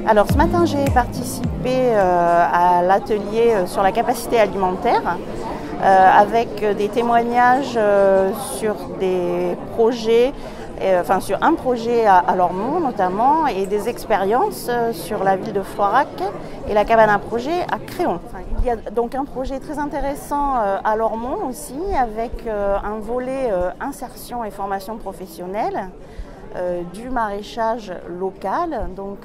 Alors ce matin j'ai participé à l'atelier sur la capacité alimentaire avec des témoignages sur des projets, sur un projet à Lormont notamment, et des expériences sur la ville de Floirac et la cabane à projet à Créon. Il y a donc un projet très intéressant à Lormont aussi avec un volet insertion et formation professionnelle. Du maraîchage local, donc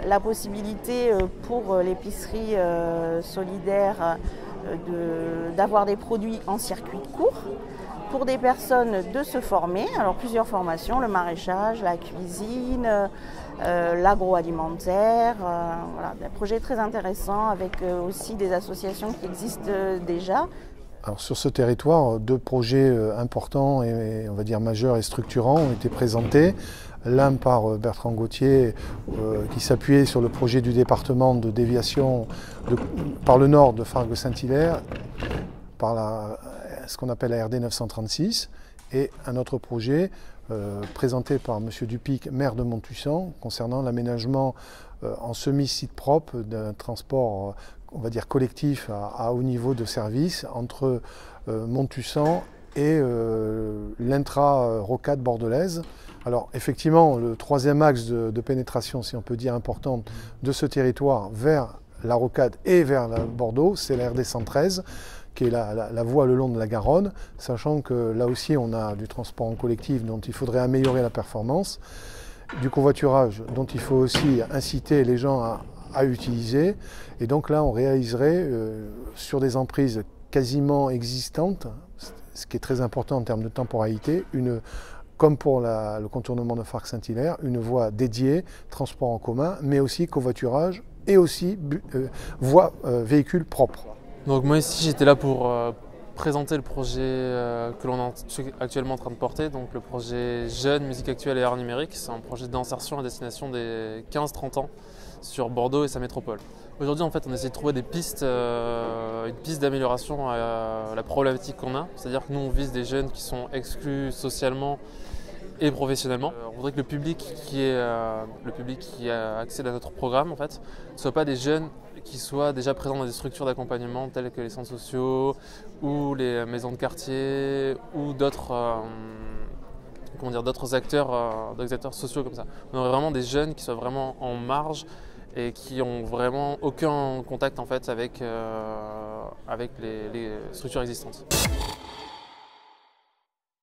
la possibilité pour l'épicerie solidaire d'avoir des produits en circuit court, pour des personnes de se former, alors plusieurs formations, le maraîchage, la cuisine, l'agroalimentaire, voilà, des projets très intéressants avec aussi des associations qui existent déjà. Alors sur ce territoire, deux projets importants et on va dire majeurs et structurants ont été présentés. L'un par Bertrand Gauthier qui s'appuyait sur le projet du département de déviation par le nord de Fargue-Saint-Hilaire, par ce qu'on appelle la RD 936, et un autre projet présenté par M. Dupic, maire de Montussan, concernant l'aménagement en semi-site propre d'un transport on va dire collectif à haut niveau de service entre Montussan et l'intra-rocade bordelaise. Alors effectivement, le troisième axe de pénétration, si on peut dire important, de ce territoire vers la rocade et vers Bordeaux, c'est la RD 113, qui est la voie le long de la Garonne, sachant que là aussi on a du transport en collectif dont il faudrait améliorer la performance, du covoiturage dont il faut aussi inciter les gens à utiliser. Et donc là, on réaliserait sur des emprises quasiment existantes, ce qui est très important en termes de temporalité, comme pour le contournement de Fargue-Saint-Hilaire, une voie dédiée, transport en commun, mais aussi covoiturage et aussi voie véhicule propre. Donc moi ici, j'étais là pour présenter le projet que l'on est actuellement en train de porter, donc le projet Jeunes, Musique Actuelle et Art Numérique. C'est un projet d'insertion à destination des 15-30 ans sur Bordeaux et sa métropole. Aujourd'hui, en fait, on essaie de trouver des pistes, une piste d'amélioration à la problématique qu'on a. C'est-à-dire que nous, on vise des jeunes qui sont exclus socialement et professionnellement. On voudrait que le public qui accède à notre programme, en fait, ne soit pas des jeunes qui soient déjà présents dans des structures d'accompagnement telles que les centres sociaux ou les maisons de quartier ou d'autres acteurs sociaux comme ça. On aurait vraiment des jeunes qui soient vraiment en marge et qui ont vraiment aucun contact en fait avec les structures existantes.